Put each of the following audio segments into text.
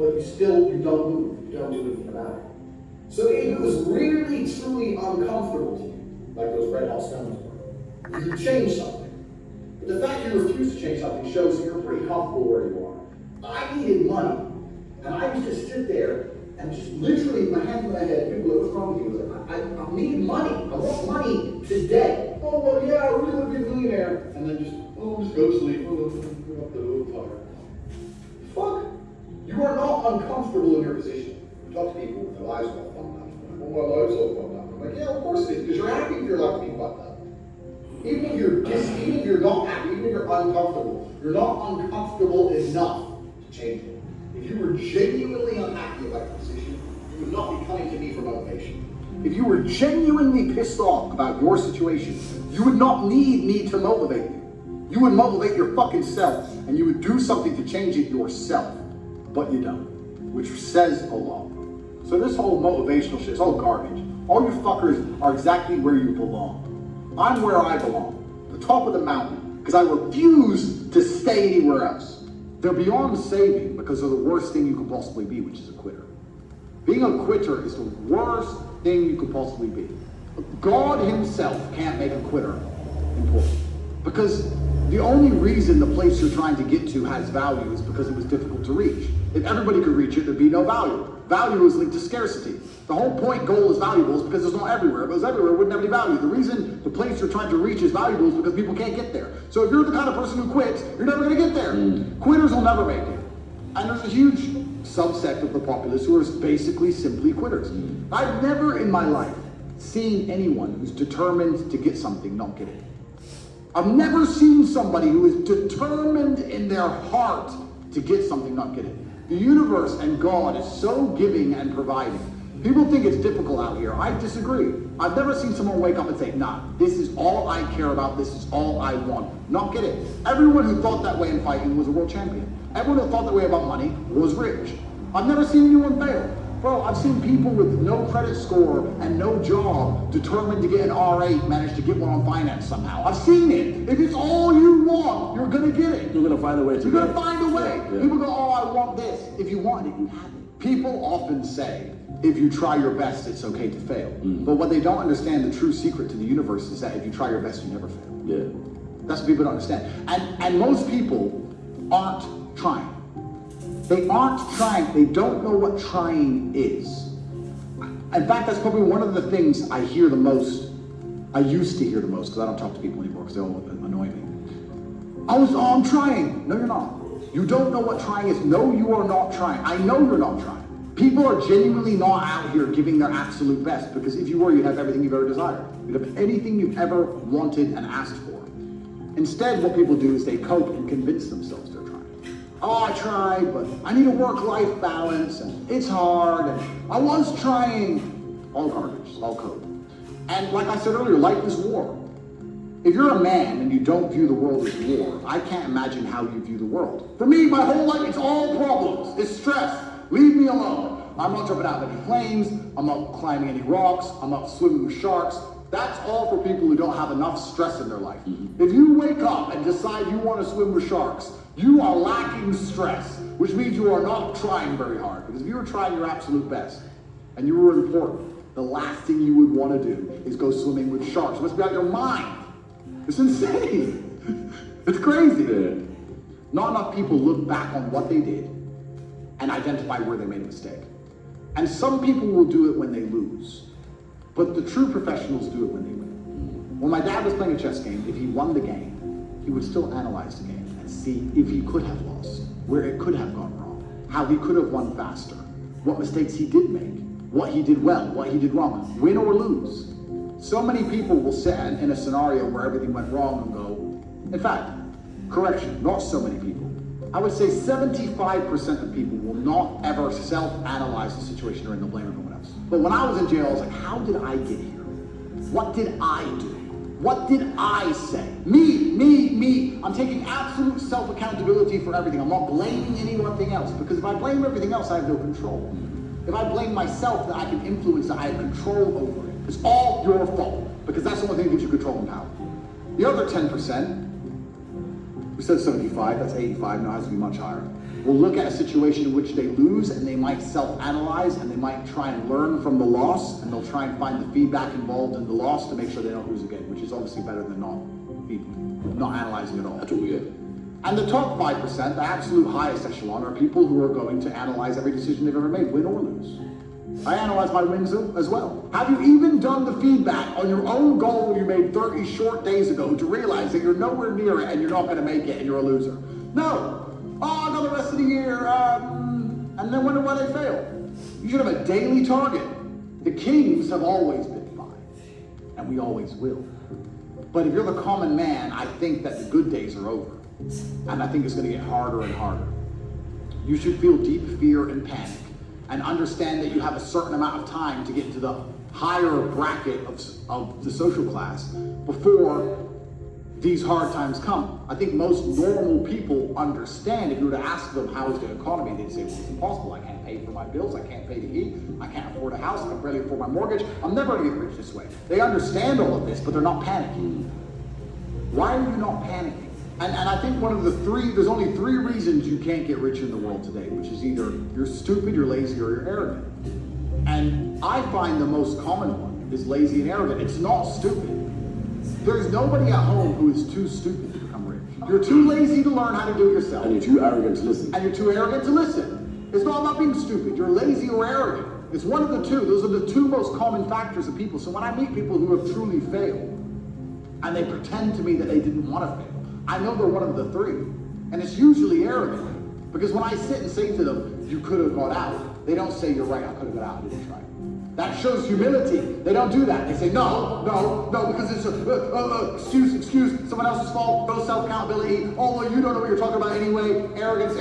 but you don't move. You don't do anything about it. So if it was really, truly uncomfortable to you, like those red hot stones were, you change something. But the fact you refuse to change something shows that you're pretty comfortable where you are. I needed money, and I used to sit there and just literally, my hands on my head, people, what's wrong with you? I need money. I want money today. Oh, well, yeah, I really want to be a millionaire. And then just go to sleep. I'm up to tired. Fuck. You are not uncomfortable in your position. You talk to people with their lives all fucked up. Oh, my life's all fucked up. I'm like, yeah, of course it is, because you're happy if your life being fucked up. Even if you're not happy, even if you're uncomfortable, you're not uncomfortable enough to change it. If you were genuinely unhappy about your position, you would not be coming to me for motivation. If you were genuinely pissed off about your situation, you would not need me to motivate you. You would motivate your fucking self, and you would do something to change it yourself. But you don't, which says a lot. So this whole motivational shit is all garbage. All you fuckers are exactly where you belong. I'm where I belong, the top of the mountain, because I refuse to stay anywhere else. They're beyond saving because they're the worst thing you could possibly be, which is a quitter. Being a quitter is the worst thing you could possibly be. God himself can't make a quitter important. Because the only reason the place you're trying to get to has value is because it was difficult to reach. If everybody could reach it, there'd be no value. Value is linked to scarcity. The whole point goal is valuable is because it's not everywhere. If it was everywhere, it wouldn't have any value. The reason the place you're trying to reach is valuable is because people can't get there. So if you're the kind of person who quits, you're never going to get there. Quitters will never make it. And there's a huge subsect of the populace who are basically simply quitters. I've never in my life seen anyone who's determined to get something not get it. I've never seen somebody who is determined in their heart to get something not get it. The universe and God is so giving and providing. People think it's difficult out here. I disagree. I've never seen someone wake up and say, nah, this is all I care about, this is all I want. Not get it. Everyone who thought that way in fighting was a world champion. Everyone who thought that way about money was rich. I've never seen anyone fail. Bro, I've seen people with no credit score and no job determined to get an R8 manage to get one on finance somehow. I've seen it. If it's all you want, you're going to get it. You're going to find a way to You're going to find a way. Yeah. People go, oh, I want this. If you want it, you have it. People often say, if you try your best, it's okay to fail. But what they don't understand, the true secret to the universe is that if you try your best, you never fail. Yeah. That's what people don't understand. And most people aren't trying. They aren't trying. They don't know what trying is. In fact, that's probably one of the things I hear the most. I used to hear the most, because I don't talk to people anymore, because they all annoy me. I'm trying. No, you're not. You don't know what trying is. No, you are not trying. I know you're not trying. People are genuinely not out here giving their absolute best, because if you were, you'd have everything you've ever desired. You'd have anything you've ever wanted and asked for. Instead, what people do is they cope and convince themselves they're trying. Oh, I tried, but I need a work-life balance, and it's hard, and I was trying. All garbage, all cope. And like I said earlier, life is war. If you're a man and you don't view the world as war, I can't imagine how you view the world. For me, my whole life, it's all problems. It's stress. Leave me alone. I'm not jumping out of any planes. I'm not climbing any rocks. I'm not swimming with sharks. That's all for people who don't have enough stress in their life. If you wake up and decide you want to swim with sharks, you are lacking stress, which means you are not trying very hard. Because if you were trying your absolute best and you were important, the last thing you would want to do is go swimming with sharks. You must be out of your mind. It's insane. It's crazy. Yeah. Not enough people look back on what they did and identify where they made a mistake. And some people will do it when they lose. But the true professionals do it when they win. When my dad was playing a chess game, if he won the game, he would still analyze the game and see if he could have lost, where it could have gone wrong, how he could have won faster, what mistakes he did make, what he did well, what he did wrong, win or lose. So many people will sit in a scenario where everything went wrong and go, in fact, correction, not so many people. I would say 75% of people will not ever self-analyze the situation or in the blame everyone else. But when I was in jail, I was like, how did I get here? What did I do? What did I say? Me. I'm taking absolute self-accountability for everything. I'm not blaming anything else, because if I blame everything else, I have no control. If I blame myself, then I can influence it. I have control over it. It's all your fault, because that's the only thing that gives you control and power. The other 10%, we said 75, that's 85, now it has to be much higher. will look at a situation in which they lose and they might self-analyze and they might try and learn from the loss, and they'll try and find the feedback involved in the loss to make sure they don't lose again, which is obviously better than not analyzing at all. That's what we get. And the top 5%, the absolute highest echelon, are people who are going to analyze every decision they've ever made, win or lose. I analyze my wins as well. Have you even done the feedback on your own goal you made 30 short days ago to realize that you're nowhere near it and you're not going to make it and you're a loser? No. Oh, I got the rest of the year, and then wonder why they fail. You should have a daily target. The kings have always been 5, and we always will. But if you're the common man, I think that the good days are over. And I think it's going to get harder and harder. You should feel deep fear and panic and understand that you have a certain amount of time to get into the higher bracket of the social class before these hard times come. I think most normal people understand. If you were to ask them how is the economy, they'd say, well, it's impossible. I can't pay for my bills. I can't pay to eat. I can't afford a house. I can barely afford my mortgage. I'm never going to get rich this way. They understand all of this, but they're not panicking. Why are you not panicking? And I think one of the there's only 3 reasons you can't get rich in the world today, which is either you're stupid, you're lazy, or you're arrogant. And I find the most common one is lazy and arrogant. It's not stupid. There's nobody at home who is too stupid to become rich. You're too lazy to learn how to do it yourself. And you're too arrogant to listen. And you're too arrogant to listen. It's not about being stupid. You're lazy or arrogant. It's one of the two. Those are the 2 most common factors of people. So when I meet people who have truly failed, and they pretend to me that they didn't want to fail, I know they're one of the 3. And it's usually arrogant. Because when I sit and say to them, you could have got out, they don't say, you're right, I could have got out, I didn't try. That shows humility. They don't do that. They say, no, because it's excuse, someone else's fault, no self-accountability. Oh, well, you don't know what you're talking about anyway. Arrogance.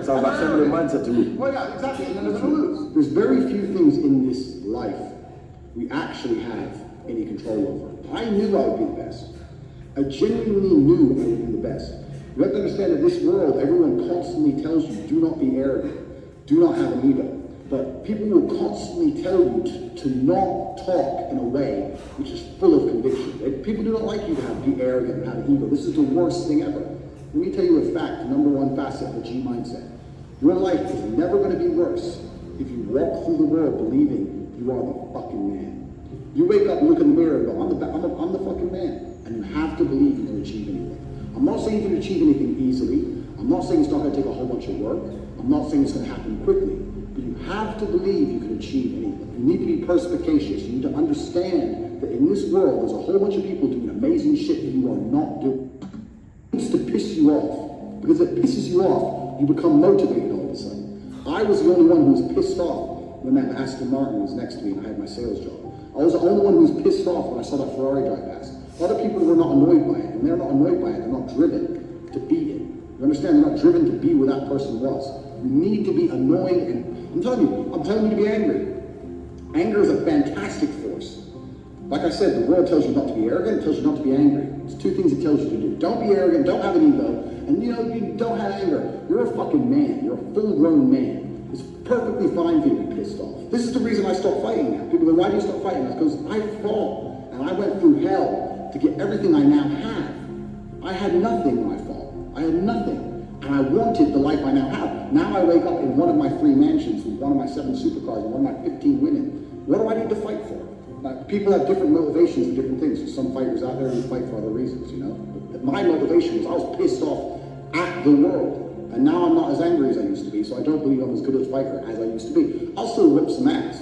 Sounds like similar mindset to me. Well, yeah, exactly. And then they're going to lose. There's very few things in this life we actually have any control over. I knew I would be the best. I genuinely knew I would be the best. You have to understand that this world, everyone constantly tells you, do not be arrogant, do not have an ego. But people will constantly tell you to not talk in a way which is full of conviction. People do not like you to be arrogant and have an ego. This is the worst thing ever. Let me tell you a fact, the number 1 facet of the G mindset. Your life is never going to be worse if you walk through the world believing you are the fucking man. You wake up and look in the mirror and go, I'm the fucking man. And you have to believe you can achieve anything. I'm not saying you can achieve anything easily. I'm not saying it's not going to take a whole bunch of work. I'm not saying it's going to happen quickly. But you have to believe you can achieve anything. You need to be perspicacious. You need to understand that in this world, there's a whole bunch of people doing amazing shit that you are not doing. It needs to piss you off. Because it pisses you off, you become motivated all of a sudden. I was the only one who was pissed off when that Aston Martin was next to me and I had my sales job. I was the only one who was pissed off when I saw that Ferrari drive past. Other people were not annoyed by it, and they're not annoyed by it. They're not driven to be it. You understand? They're not driven to be where that person was. You need to be annoying, and I'm telling you to be angry. Anger is a fantastic force. Like I said, the world tells you not to be arrogant, it tells you not to be angry. It's 2 things it tells you to do. Don't be arrogant, don't have an ego, and you don't have anger. You're a fucking man. You're a full-grown man. It's perfectly fine for you to be pissed off. This is the reason I stopped fighting now. People go, why do you stop fighting? Because I fought, and I went through hell to get everything I now have. I had nothing when I fought. I had nothing. And I wanted the life I now have. Now I wake up in one of my 3 mansions with one of my 7 supercars and one of my 15 women. What do I need to fight for? People have different motivations for different things. There's some fighters out there who fight for other reasons, you know? But my motivation was I was pissed off at the world. And now I'm not as angry as I used to be, so I don't believe I'm as good a fighter as I used to be. I'll still whip some ass,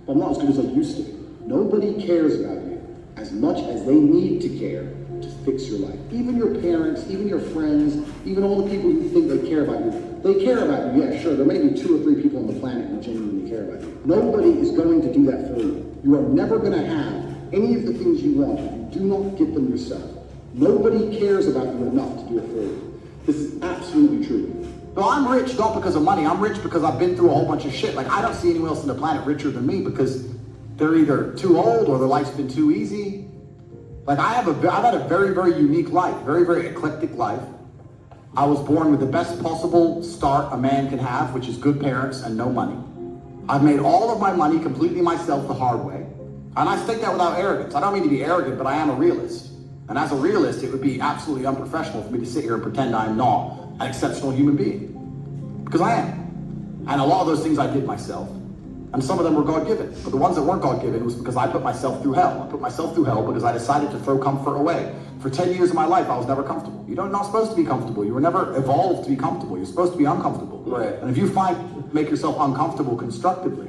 but I'm not as good as I used to be. Nobody cares about you as much as they need to care to fix your life. Even your parents, even your friends, even all the people who think they care about you. They care about you, yeah, sure. There may be 2 or 3 people on the planet who genuinely care about you. Nobody is going to do that for you. You are never going to have any of the things you want if you do not get them yourself. Nobody cares about you enough to do it for you. This is absolutely true. No, I'm rich not because of money. I'm rich because I've been through a whole bunch of shit. Like, I don't see anyone else on the planet richer than me because they're either too old or their life's been too easy. Like, I've had a very, very unique life, very, very eclectic life. I was born with the best possible start a man can have, which is good parents and no money. I've made all of my money completely myself the hard way. And I state that without arrogance. I don't mean to be arrogant, but I am a realist. And as a realist, it would be absolutely unprofessional for me to sit here and pretend I'm not an exceptional human being. Because I am. And a lot of those things I did myself. And some of them were God-given. But the ones that weren't God-given was because I put myself through hell. I put myself through hell because I decided to throw comfort away. For 10 years of my life, I was never comfortable. You're not supposed to be comfortable. You were never evolved to be comfortable. You're supposed to be uncomfortable. Right. And if you make yourself uncomfortable constructively,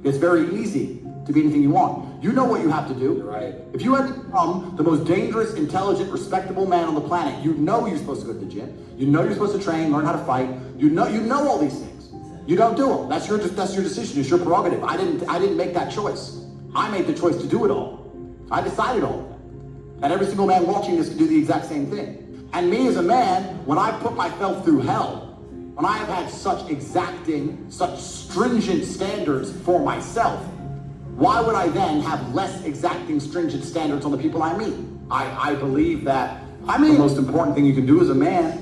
it's very easy to be anything you want. You know what you have to do. Right. If you had to become the most dangerous, intelligent, respectable man on the planet, you know you're supposed to go to the gym. You know you're supposed to train, learn how to fight. You know all these things. You don't do them. That's your decision. It's your prerogative. I didn't make that choice. I made the choice to do it all. I decided all of that. And every single man watching this can do the exact same thing. And me as a man, when I put myself through hell, when I have had such exacting, such stringent standards for myself, why would I then have less exacting, stringent standards on the people I meet? I believe that the most important thing you can do as a man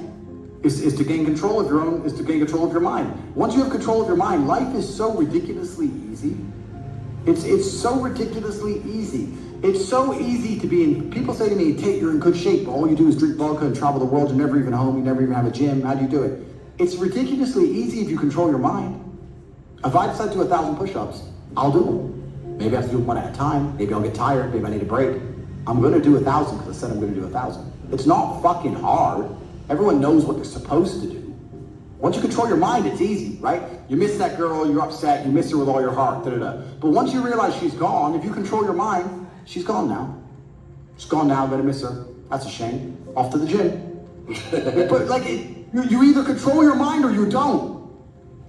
is to gain control of your mind. Once you have control of your mind, life is so ridiculously easy. It's so ridiculously easy. It's so easy to be in. People say to me, Tate, you're in good shape. All you do is drink vodka and travel the world. You're never even home. You never even have a gym. How do you do it? It's ridiculously easy if you control your mind. If I decide to do 1,000 push-ups, I'll do them. Maybe I have to do them one at a time. Maybe I'll get tired. Maybe I need a break. I'm going to do 1,000 because I said I'm going to do 1,000. It's not fucking hard. Everyone knows what they're supposed to do. Once you control your mind, it's easy, right? You miss that girl, you're upset, you miss her with all your heart, da-da-da. But once you realize she's gone, if you control your mind, she's gone now. She's gone now, I'm gonna miss her. That's a shame. Off to the gym. But you either control your mind or you don't.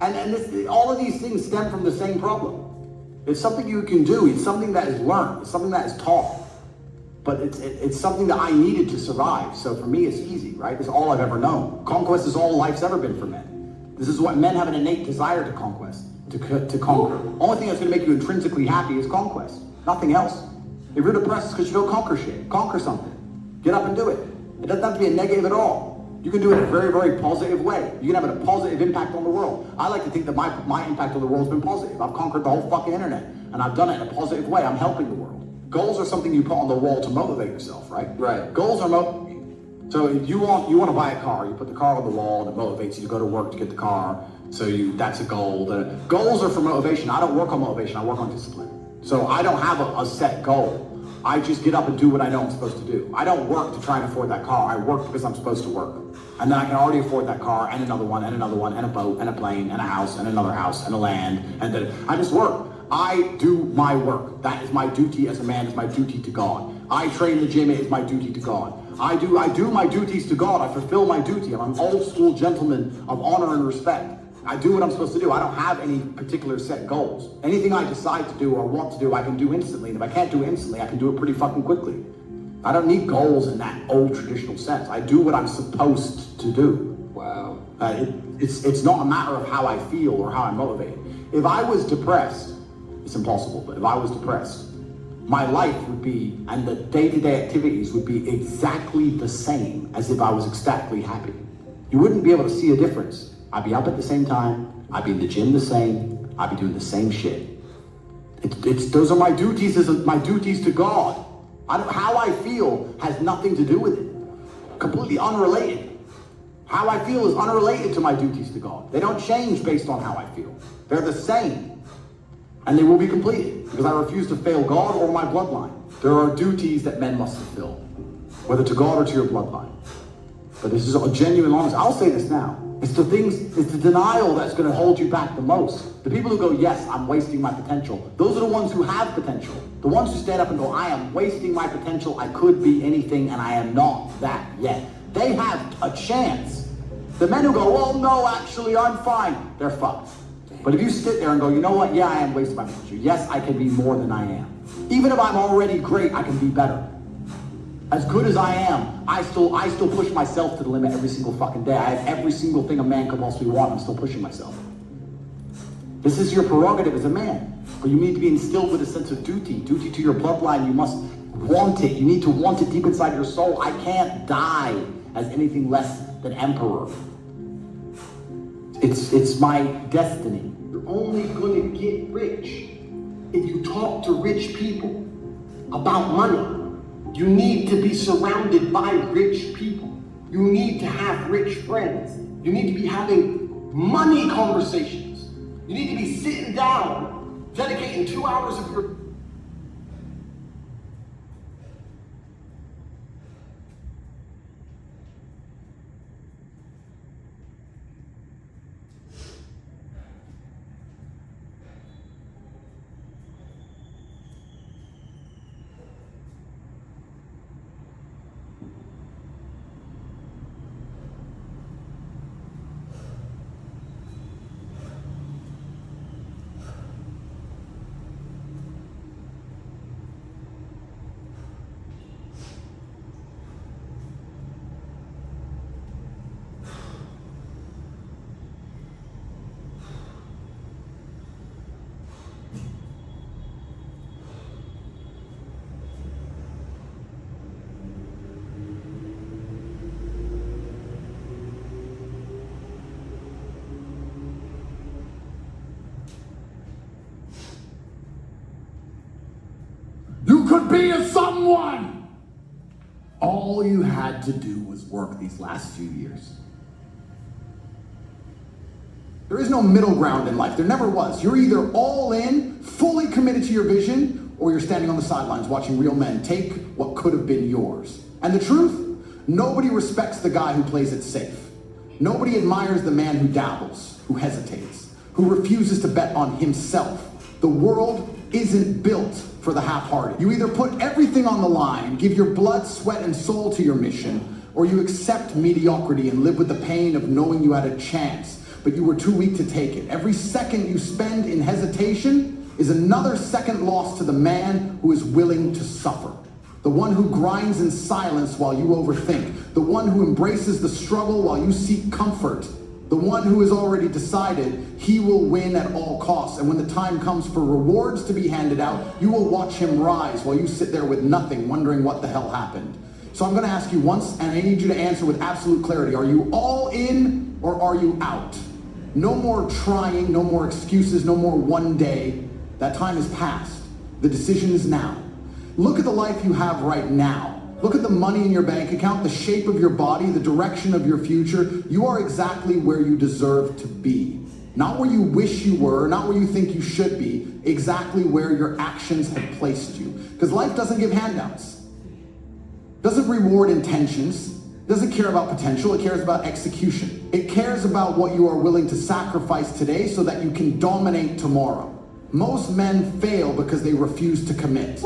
And all of these things stem from the same problem. It's something you can do. It's something that is learned. It's something that is taught. But it's something that I needed to survive. So for me, it's easy, right? It's all I've ever known. Conquest is all life's ever been for men. This is what men have an innate desire to conquest, to conquer. Only thing that's going to make you intrinsically happy is conquest. Nothing else. If you're depressed, it's because you don't conquer shit. Conquer something. Get up and do it. It doesn't have to be a negative at all. You can do it in a very, very positive way. You can have a positive impact on the world. I like to think that my impact on the world has been positive. I've conquered the whole fucking internet, and I've done it in a positive way. I'm helping the world. Goals are something you put on the wall to motivate yourself, right? Right. Goals are so if you want to buy a car, you put the car on the wall and it motivates you to go to work to get the car. So that's a goal. Goals are for motivation. I don't work on motivation, I work on discipline. So I don't have a set goal. I just get up and do what I know I'm supposed to do. I don't work to try and afford that car. I work because I'm supposed to work. And then I can already afford that car and another one and another one and a boat and a plane and a house and another house and a land. And then I just work. I do my work. That is my duty as a man, is my duty to God. I train in the gym, it is my duty to God. I do my duties to God. I fulfill my duty. I'm an old school gentleman of honor and respect. I do what I'm supposed to do. I don't have any particular set goals. Anything I decide to do or want to do, I can do instantly. And if I can't do it instantly, I can do it pretty fucking quickly. I don't need goals in that old traditional sense. I do what I'm supposed to do. Wow. It's not a matter of how I feel or how I'm motivated. If I was depressed, it's impossible, but if I was depressed, my life would be, and the day-to-day activities would be exactly the same as if I was ecstatically happy. You wouldn't be able to see a difference. I'd be up at the same time, I'd be in the gym the same, I'd be doing the same shit. Those are my duties to God. How I feel has nothing to do with it. Completely unrelated. How I feel is unrelated to my duties to God. They don't change based on how I feel. They're the same. And they will be completed because I refuse to fail God or my bloodline. There are duties that men must fulfill, whether to God or to your bloodline. But this is a genuine honesty. I'll say this now. It's the denial that's going to hold you back the most. The people who go, yes, I'm wasting my potential. Those are the ones who have potential. The ones who stand up and go, I am wasting my potential. I could be anything and I am not that yet. They have a chance. The men who go, oh no, actually, I'm fine. They're fucked. But if you sit there and go, you know what? Yeah, I am wasting my potential. Yes, I can be more than I am. Even if I'm already great, I can be better. As good as I am, I still push myself to the limit every single fucking day. I have every single thing a man could possibly want. I'm still pushing myself. This is your prerogative as a man. But you need to be instilled with a sense of duty. Duty to your bloodline. You must want it. You need to want it deep inside your soul. I can't die as anything less than emperor. It's my destiny. You're only going to get rich if you talk to rich people about money. You need to be surrounded by rich people. You need to have rich friends. You need to be having money conversations. You need to be sitting down, dedicating 2 hours of your You could be a someone! All you had to do was work these last few years. There is no middle ground in life. There never was. You're either all in, fully committed to your vision, or you're standing on the sidelines watching real men take what could have been yours. And the truth? Nobody respects the guy who plays it safe. Nobody admires the man who dabbles, who hesitates, who refuses to bet on himself. The world isn't built for the half-hearted. You either put everything on the line, give your blood, sweat, and soul to your mission, or you accept mediocrity and live with the pain of knowing you had a chance, but you were too weak to take it. Every second you spend in hesitation is another second lost to the man who is willing to suffer. The one who grinds in silence while you overthink. The one who embraces the struggle while you seek comfort. The one who has already decided he will win at all costs. And when the time comes for rewards to be handed out, you will watch him rise while you sit there with nothing, wondering what the hell happened. So I'm going to ask you once, and I need you to answer with absolute clarity. Are you all in or are you out? No more trying, no more excuses, no more one day. That time is past. The decision is now. Look at the life you have right now. Look at the money in your bank account, the shape of your body, the direction of your future. You are exactly where you deserve to be. Not where you wish you were, not where you think you should be, exactly where your actions have placed you. Because life doesn't give handouts. Doesn't reward intentions. Doesn't care about potential. It cares about execution. It cares about what you are willing to sacrifice today so that you can dominate tomorrow. Most men fail because they refuse to commit.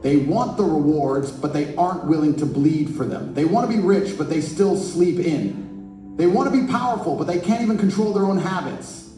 They want the rewards, but they aren't willing to bleed for them. They want to be rich, but they still sleep in. They want to be powerful, but they can't even control their own habits.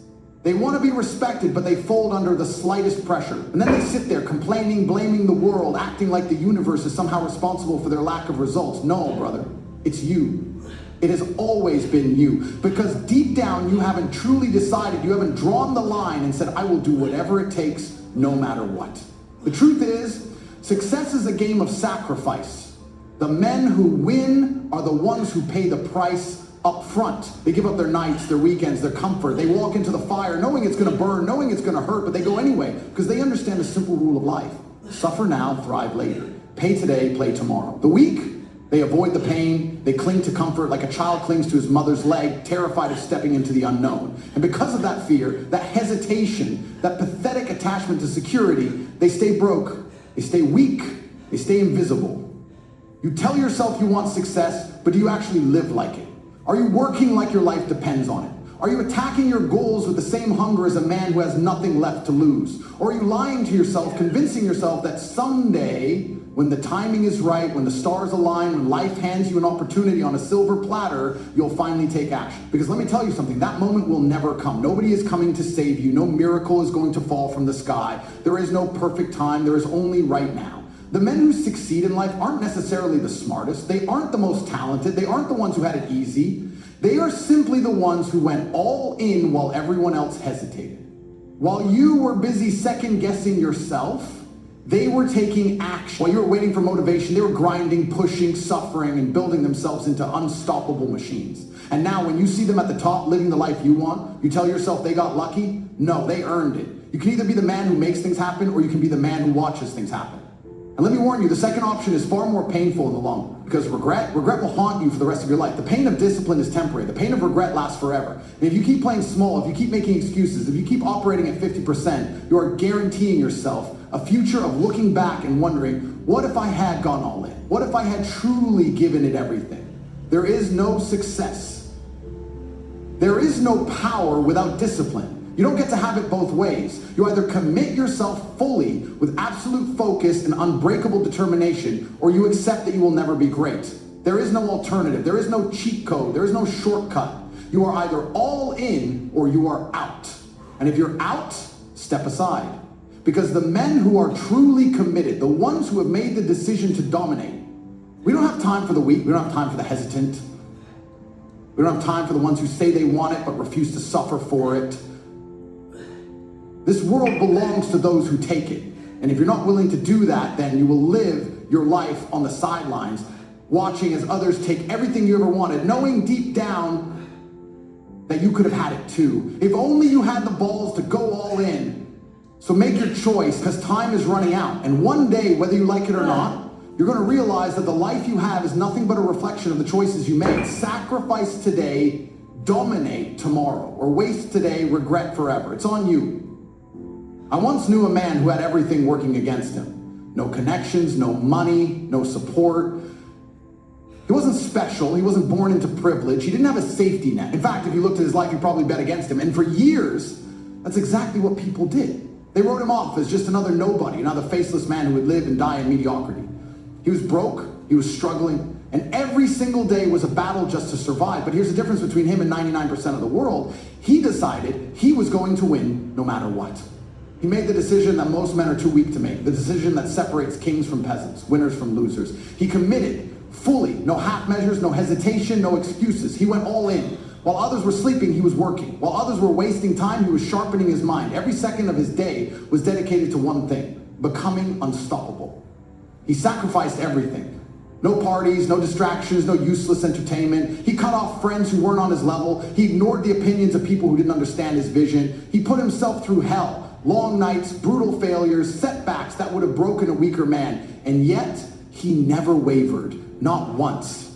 They want to be respected, but they fold under the slightest pressure. And then they sit there complaining, blaming the world, acting like the universe is somehow responsible for their lack of results. No, brother, it's you. It has always been you. Because deep down, you haven't truly decided, you haven't drawn the line and said, I will do whatever it takes, no matter what. The truth is, success is a game of sacrifice. The men who win are the ones who pay the price up front. They give up their nights, their weekends, their comfort. They walk into the fire knowing it's going to burn, knowing it's going to hurt, but they go anyway because they understand the simple rule of life. Suffer now, thrive later. Pay today, play tomorrow. The weak, they avoid the pain. They cling to comfort like a child clings to his mother's leg, terrified of stepping into the unknown. And because of that fear, that hesitation, that pathetic attachment to security, they stay broke. They stay weak. They stay invisible. You tell yourself you want success, but do you actually live like it? Are you working like your life depends on it? Are you attacking your goals with the same hunger as a man who has nothing left to lose? Or are you lying to yourself, convincing yourself that someday, when the timing is right, when the stars align, when life hands you an opportunity on a silver platter, you'll finally take action? Because let me tell you something, that moment will never come. Nobody is coming to save you. No miracle is going to fall from the sky. There is no perfect time. There is only right now. The men who succeed in life aren't necessarily the smartest. They aren't the most talented. They aren't the ones who had it easy. They are simply the ones who went all in while everyone else hesitated. While you were busy second-guessing yourself, they were taking action. While you were waiting for motivation, they were grinding, pushing, suffering, and building themselves into unstoppable machines. And now when you see them at the top living the life you want, you tell yourself they got lucky? No, they earned it. You can either be the man who makes things happen or you can be the man who watches things happen. And let me warn you, the second option is far more painful in the long run, because regret will haunt you for the rest of your life. The pain of discipline is temporary. The pain of regret lasts forever. And if you keep playing small, if you keep making excuses, if you keep operating at 50%, you are guaranteeing yourself a future of looking back and wondering, what if I had gone all in? What if I had truly given it everything? There is no success. There is no power without discipline. You don't get to have it both ways. You either commit yourself fully with absolute focus and unbreakable determination, or you accept that you will never be great. There is no alternative. There is no cheat code. There is no shortcut. You are either all in or you are out. And if you're out, step aside. Because the men who are truly committed, the ones who have made the decision to dominate, we don't have time for the weak. We don't have time for the hesitant. We don't have time for the ones who say they want it but refuse to suffer for it. This world belongs to those who take it. And if you're not willing to do that, then you will live your life on the sidelines, watching as others take everything you ever wanted, knowing deep down that you could have had it too. If only you had the balls to go all in. So make your choice, because time is running out. And one day, whether you like it or not, you're going to realize that the life you have is nothing but a reflection of the choices you made. Sacrifice today, dominate tomorrow, or waste today, regret forever. It's on you. I once knew a man who had everything working against him. No connections, no money, no support. He wasn't special. He wasn't born into privilege. He didn't have a safety net. In fact, if you looked at his life, you probably bet against him. And for years, that's exactly what people did. They wrote him off as just another nobody, another faceless man who would live and die in mediocrity. He was broke, he was struggling, and every single day was a battle just to survive. But here's the difference between him and 99% of the world. He decided he was going to win no matter what. He made the decision that most men are too weak to make, the decision that separates kings from peasants, winners from losers. He committed fully, no half measures, no hesitation, no excuses. He went all in. While others were sleeping, he was working. While others were wasting time, he was sharpening his mind. Every second of his day was dedicated to one thing: becoming unstoppable. He sacrificed everything. No parties, no distractions, no useless entertainment. He cut off friends who weren't on his level. He ignored the opinions of people who didn't understand his vision. He put himself through hell. Long nights, brutal failures, setbacks that would have broken a weaker man. And yet, he never wavered, not once.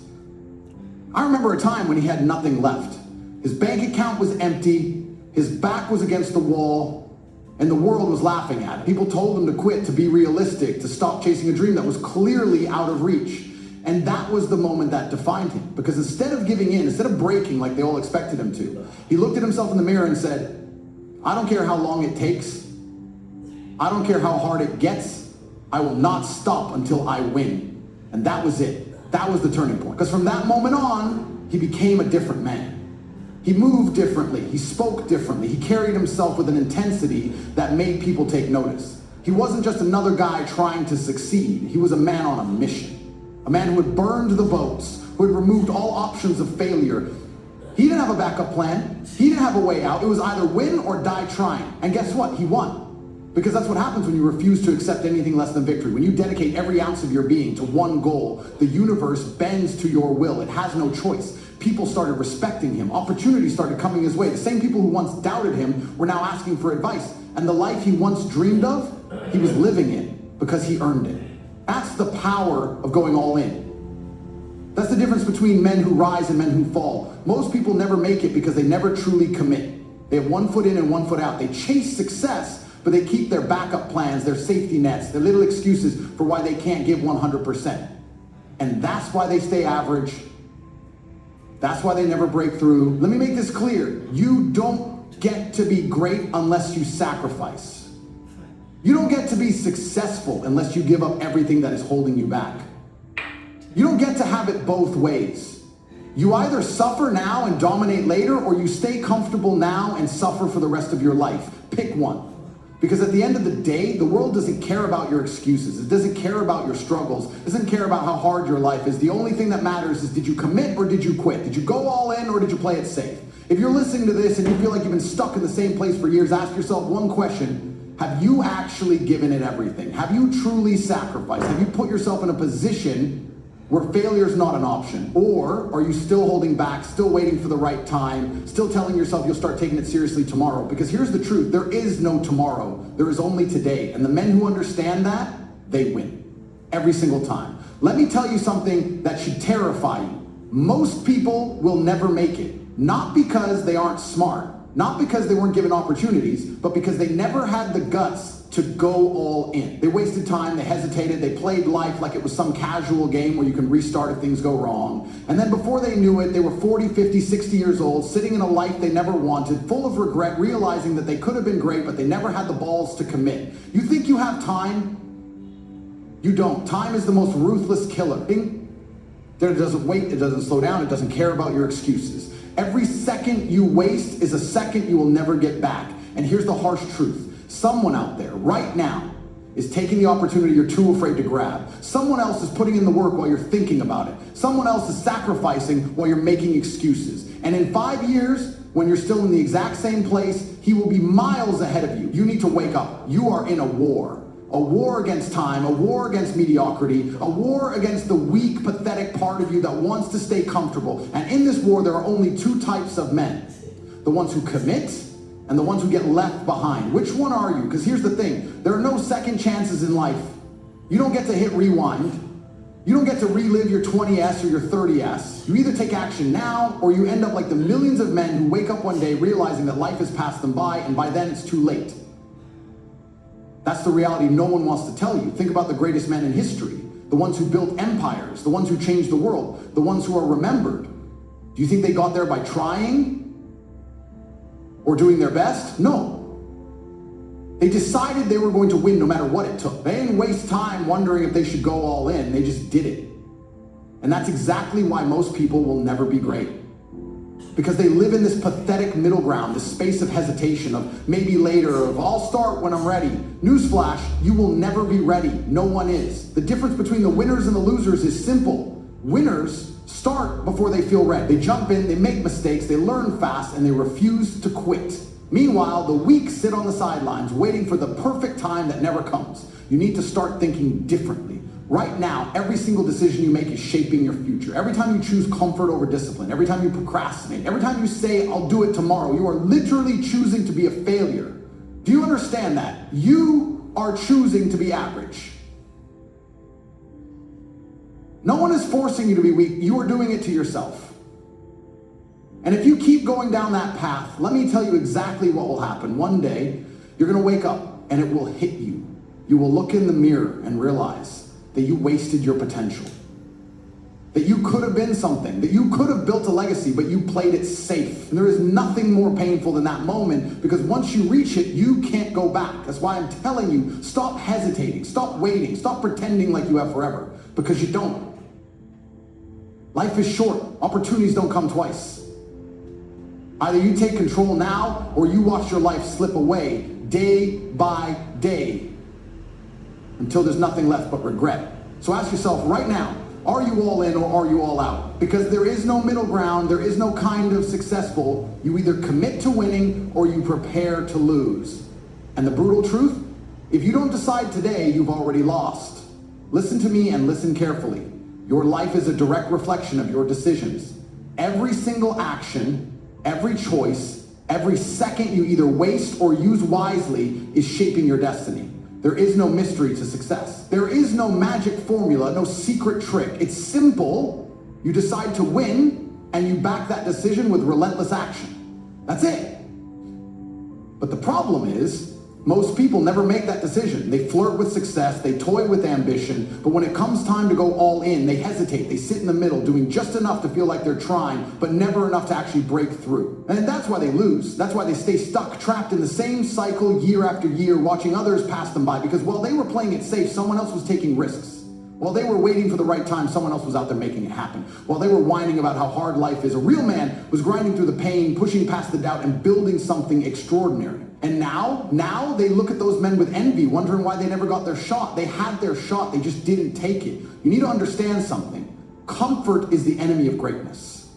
I remember a time when he had nothing left. His bank account was empty, his back was against the wall, and the world was laughing at him. People told him to quit, to be realistic, to stop chasing a dream that was clearly out of reach. And that was the moment that defined him. Because instead of giving in, instead of breaking like they all expected him to, he looked at himself in the mirror and said, I don't care how long it takes. I don't care how hard it gets. I will not stop until I win. And that was it. That was the turning point. Because from that moment on, he became a different man. He moved differently. He spoke differently. He carried himself with an intensity that made people take notice. He wasn't just another guy trying to succeed. He was a man on a mission. A man who had burned the boats, who had removed all options of failure. He didn't have a backup plan. He didn't have a way out. It was either win or die trying. And guess what? He won. Because that's what happens when you refuse to accept anything less than victory. When you dedicate every ounce of your being to one goal, the universe bends to your will. It has no choice. People started respecting him. Opportunities started coming his way. The same people who once doubted him were now asking for advice. And the life he once dreamed of, he was living in because he earned it. That's the power of going all in. That's the difference between men who rise and men who fall. Most people never make it because they never truly commit. They have one foot in and one foot out. They chase success, but they keep their backup plans, their safety nets, their little excuses for why they can't give 100%. And that's why they stay average. That's why they never break through. Let me make this clear. You don't get to be great unless you sacrifice. You don't get to be successful unless you give up everything that is holding you back. You don't get to have it both ways. You either suffer now and dominate later, or you stay comfortable now and suffer for the rest of your life. Pick one. Because at the end of the day, the world doesn't care about your excuses. It doesn't care about your struggles. It doesn't care about how hard your life is. The only thing that matters is, did you commit or did you quit? Did you go all in or did you play it safe? If you're listening to this and you feel like you've been stuck in the same place for years, ask yourself one question. Have you actually given it everything? Have you truly sacrificed? Have you put yourself in a position where failure is not an option? Or are you still holding back, still waiting for the right time, still telling yourself you'll start taking it seriously tomorrow? Because here's the truth, there is no tomorrow. There is only today. And the men who understand that, they win. every single time. Let me tell you something that should terrify you. Most people will never make it, not because they aren't smart, not because they weren't given opportunities, but because they never had the guts to go all in. They wasted time, they hesitated, they played life like it was some casual game where you can restart if things go wrong. And then before they knew it, they were 40, 50, 60 years old, sitting in a life they never wanted, full of regret, realizing that they could have been great, but they never had the balls to commit. You think you have time? You don't. Time is the most ruthless killer. It doesn't wait, it doesn't slow down, it doesn't care about your excuses. Every second you waste is a second you will never get back. And here's the harsh truth. Someone out there right now is taking the opportunity you're too afraid to grab. Someone else is putting in the work while you're thinking about it. Someone else is sacrificing while you're making excuses. And in 5 years, when you're still in the exact same place, he will be miles ahead of you. You need to wake up. You are in a war. A war against time, a war against mediocrity, a war against the weak, pathetic part of you that wants to stay comfortable. And in this war, there are only two types of men. The ones who commit and the ones who get left behind. Which one are you? Because here's the thing. There are no second chances in life. You don't get to hit rewind. You don't get to relive your 20S or your 30S. You either take action now or you end up like the millions of men who wake up one day realizing that life has passed them by and by then it's too late. That's the reality no one wants to tell you. Think about the greatest men in history, the ones who built empires, the ones who changed the world, the ones who are remembered. Do you think they got there by trying or doing their best? No. They decided they were going to win no matter what it took. They didn't waste time wondering if they should go all in. They just did it. And that's exactly why most people will never be great. Because they live in this pathetic middle ground, this space of hesitation, of maybe later, of I'll start when I'm ready. Newsflash, you will never be ready. No one is. The difference between the winners and the losers is simple. Winners start before they feel ready. They jump in, they make mistakes, they learn fast, and they refuse to quit. Meanwhile, the weak sit on the sidelines waiting for the perfect time that never comes. You need to start thinking differently. Right now, every single decision you make is shaping your future. Every time you choose comfort over discipline, every time you procrastinate, every time you say, I'll do it tomorrow, you are literally choosing to be a failure. Do you understand that? You are choosing to be average. No one is forcing you to be weak. You are doing it to yourself. And if you keep going down that path, let me tell you exactly what will happen. One day, you're going to wake up and it will hit you. You will look in the mirror and realize that you wasted your potential. That you could have been something. That you could have built a legacy, but you played it safe. And there is nothing more painful than that moment, because once you reach it, you can't go back. That's why I'm telling you, stop hesitating, stop waiting, stop pretending like you have forever, because you don't. Life is short. Opportunities don't come twice. Either you take control now or you watch your life slip away day by day until there's nothing left but regret. So ask yourself right now, are you all in or are you all out? Because there is no middle ground, there is no kind of successful. You either commit to winning or you prepare to lose. And the brutal truth, if you don't decide today, you've already lost. Listen to me and listen carefully. Your life is a direct reflection of your decisions. Every single action, every choice, every second you either waste or use wisely is shaping your destiny. There is no mystery to success. There is no magic formula, no secret trick. It's simple. You decide to win and you back that decision with relentless action. That's it. But the problem is, most people never make that decision. They flirt with success, they toy with ambition, but when it comes time to go all in, they hesitate, they sit in the middle, doing just enough to feel like they're trying, but never enough to actually break through. And that's why they lose. That's why they stay stuck, trapped in the same cycle year after year, watching others pass them by, because while they were playing it safe, someone else was taking risks. While they were waiting for the right time, someone else was out there making it happen. While they were whining about how hard life is, a real man was grinding through the pain, pushing past the doubt, and building something extraordinary. And now they look at those men with envy, wondering why they never got their shot. They had their shot, they just didn't take it. You need to understand something. Comfort is the enemy of greatness.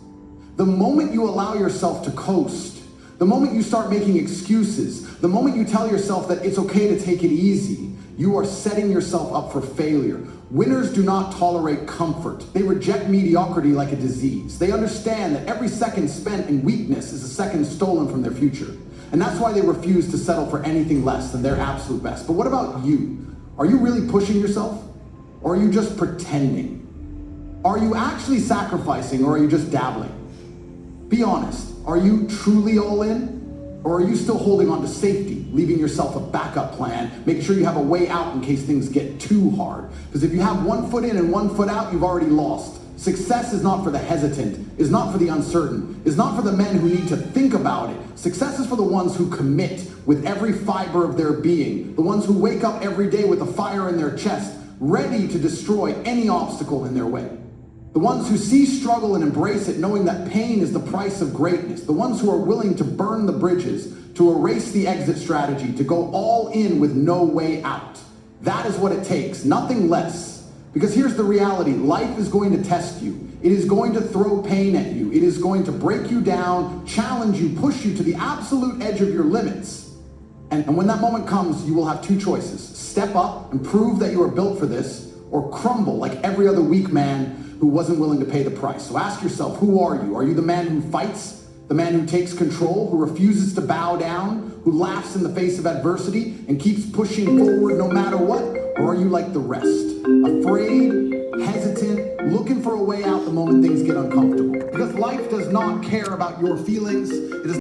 The moment you allow yourself to coast, the moment you start making excuses, the moment you tell yourself that it's okay to take it easy, you are setting yourself up for failure. Winners do not tolerate comfort. They reject mediocrity like a disease. They understand that every second spent in weakness is a second stolen from their future. And that's why they refuse to settle for anything less than their absolute best. But what about you? Are you really pushing yourself? Or are you just pretending? Are you actually sacrificing, or are you just dabbling? Be honest, are you truly all in? Or are you still holding on to safety, leaving yourself a backup plan, making sure you have a way out in case things get too hard? Because if you have 1 foot in and 1 foot out, you've already lost. Success is not for the hesitant, is not for the uncertain, is not for the men who need to think about it. Success is for the ones who commit with every fiber of their being, the ones who wake up every day with a fire in their chest, ready to destroy any obstacle in their way. The ones who see struggle and embrace it, knowing that pain is the price of greatness. The ones who are willing to burn the bridges, to erase the exit strategy, to go all in with no way out. That is what it takes, nothing less. Because here's the reality, life is going to test you. It is going to throw pain at you. It is going to break you down, challenge you, push you to the absolute edge of your limits. And when that moment comes, you will have two choices. Step up and prove that you are built for this, or crumble like every other weak man who wasn't willing to pay the price. So ask yourself, who are you? Are you the man who fights? The man who takes control, who refuses to bow down, who laughs in the face of adversity and keeps pushing forward no matter what? Or are you like the rest? Afraid, hesitant, looking for a way out the moment things get uncomfortable? Because life does not care about your feelings. It does